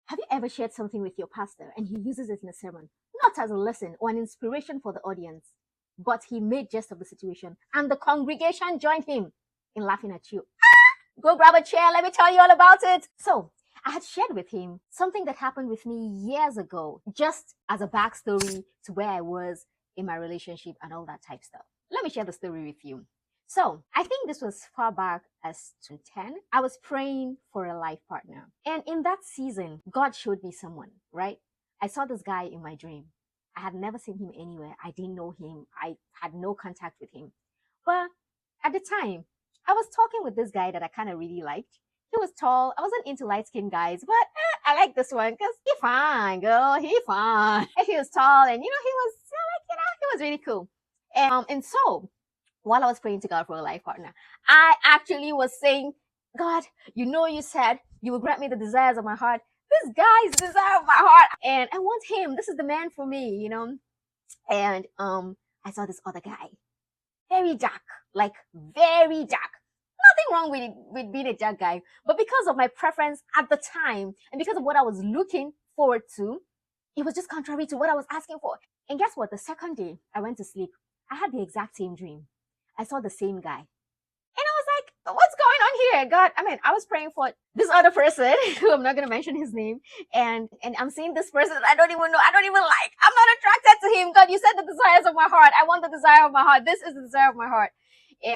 Have you ever shared something with your pastor and he uses it in a sermon, not as a lesson or an inspiration for the audience, but he made jest of the situation and the congregation joined him in laughing at you? Go grab a chair, let me tell you all about it. So, I had shared with him something that happened with me years ago, just as a backstory to where I was in my relationship and all that type stuff. Let me share the story with you. So, I think this was far back as 2010. I was praying for a life partner. And in that season, God showed me someone, right? I saw this guy in my dream. I had never seen him anywhere. I didn't know him. I had no contact with him. But at the time, I was talking with this guy that I kind of really liked. He was tall. I wasn't into light-skinned guys, but I like this one because he fine, girl. He fine. He was tall and, he was really cool. And so while I was praying to God for a life partner, I actually was saying, God, you said you will grant me the desires of my heart. This guy's the desire of my heart. And I want him. This is the man for me, And I saw this other guy. Very dark, like very dark. Nothing wrong with being a dark guy. But because of my preference at the time and because of what I was looking forward to, it was just contrary to what I was asking for. And guess what? The second day I went to sleep, I had the exact same dream. I saw the same guy. And I was like, what's going on here? God, I was praying for this other person who I'm not going to mention his name. And I'm seeing this person I don't even know. I don't even like. I'm not attracted to him. God, you said the desires of my heart. I want the desire of my heart. This is the desire of my heart.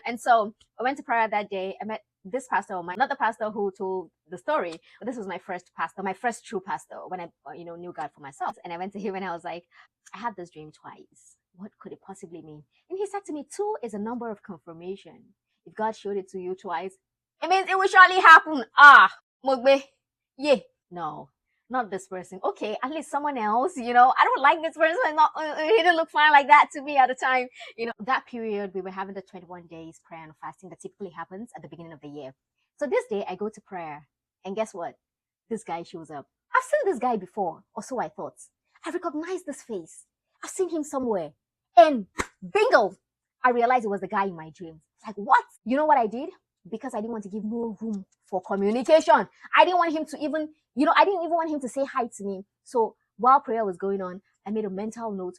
And so I went to prayer that day. I met this pastor, not the pastor who told the story, but this was my first pastor, my first true pastor when I, knew God for myself. And I went to him and I was like, I had this dream twice. What could it possibly mean? And he said to me, 2 is a number of confirmation. If God showed it to you twice, it means it will surely happen. Mogbe. Yeah. No, not this person. Okay, at least someone else, I don't like this person. He didn't look fine like that to me at the time. That period, we were having the 21 days prayer and fasting that typically happens at the beginning of the year. So this day, I go to prayer. And guess what? This guy shows up. I've seen this guy before, or so I thought. I recognized this face. I've seen him somewhere. And bingo! I realized it was the guy in my dream. Like, what? You know what I did? Because I didn't want to give no room for communication. I didn't want him to even, I didn't even want him to say hi to me. So while prayer was going on, I made a mental note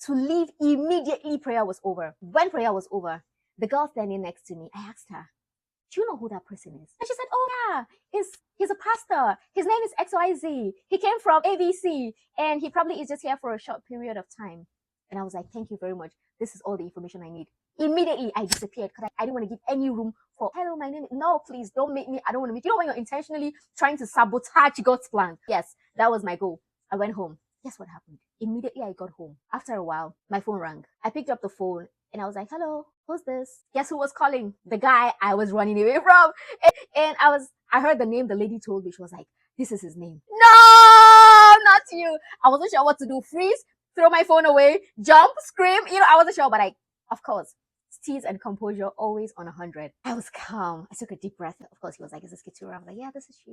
to leave immediately prayer was over. When prayer was over, the girl standing next to me, I asked her, do you know who that person is? And she said, oh yeah, he's a pastor. His name is XYZ. He came from ABC and he probably is just here for a short period of time. And I was like, thank you very much. This is all the information I need. Immediately, I disappeared because I didn't want to give any room for, hello, my name is, no, please don't make me, I don't want to meet. When you're intentionally trying to sabotage God's plan. Yes, that was my goal. I went home. Guess what happened? Immediately I got home. After a while, my phone rang. I picked up the phone and I was like, hello, who's this? Guess who was calling? The guy I was running away from. And I heard the name the lady told me. She was like, this is his name. No, not you. I wasn't sure what to do. Freeze, throw my phone away, jump, scream. I wasn't sure, but of course, steeze and composure always on 100. I was calm. I took a deep breath. Of course, he was like, is this Keturah? I was like, yeah, this is she.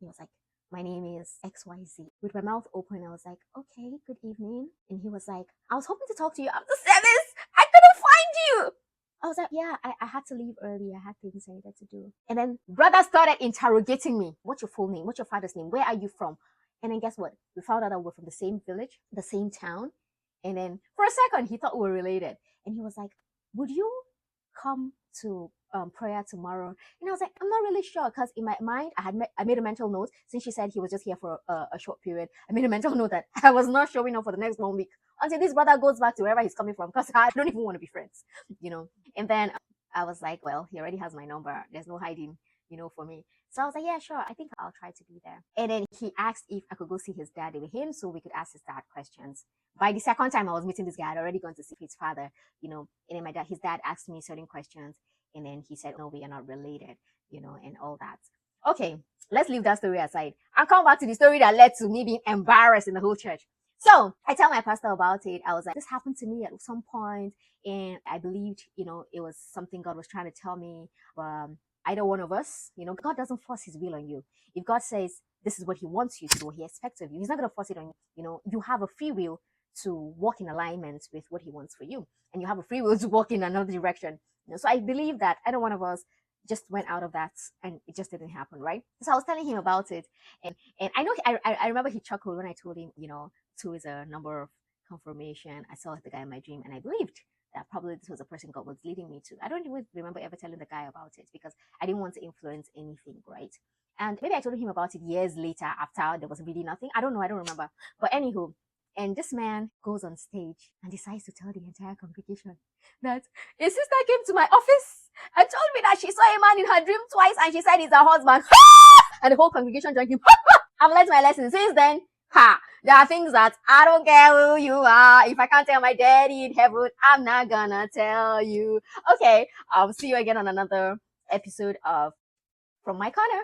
He was like, my name is XYZ. With my mouth open, I was like, okay, good evening. And he was like, I was hoping to talk to you after service. I couldn't find you. I was like, yeah, I had to leave early. I had things I needed to do. And then brother started interrogating me. What's your full name? What's your father's name? Where are you from? And then guess what? We found out that we're from the same village, the same town. And then for a second, he thought we were related. And he was like, would you come to prayer tomorrow? And I was like, I'm not really sure, because in my mind, I made a mental note. Since she said he was just here for a short period, I made a mental note that I was not showing up for the next 1 week until this brother goes back to wherever he's coming from, because I don't even want to be friends, And then I was like, well, he already has my number. There's no hiding, for me. So I was like, yeah, sure. I think I'll try to be there. And then he asked if I could go see his dad with him so we could ask his dad questions. By the second time I was meeting this guy, I'd already gone to see his father, and then his dad asked me certain questions. And then he said, no, we are not related, and all that. Okay, let's leave that story aside and come back to the story that led to me being embarrassed in the whole church. So I tell my pastor about it. I was like, this happened to me at some point, and I believed, it was something God was trying to tell me. Either one of us, God doesn't force his will on you. If God says this is what he wants you to do, what he expects of you, he's not going to force it on you. You have a free will to walk in alignment with what he wants for you, and you have a free will to walk in another direction. So I believe that either one of us, just went out of that and it just didn't happen, right? So I was telling him about it, and I know I remember he chuckled when I told him, 2 is a number of confirmation. I saw the guy in my dream and I believed that probably this was the person God was leading me to. I don't even remember ever telling the guy about it because I didn't want to influence anything, right? And maybe I told him about it years later after there was really nothing. I don't know, I don't remember. But anywho, and this man goes on stage and decides to tell the entire congregation that his sister came to my office and told me that she saw a man in her dream twice and she said he's her husband. And the whole congregation joined him. I've learned my lesson since then. There are things that I don't care who you are. If I can't tell my daddy in heaven, I'm not gonna tell you. Okay, I'll see you again on another episode of From My Corner.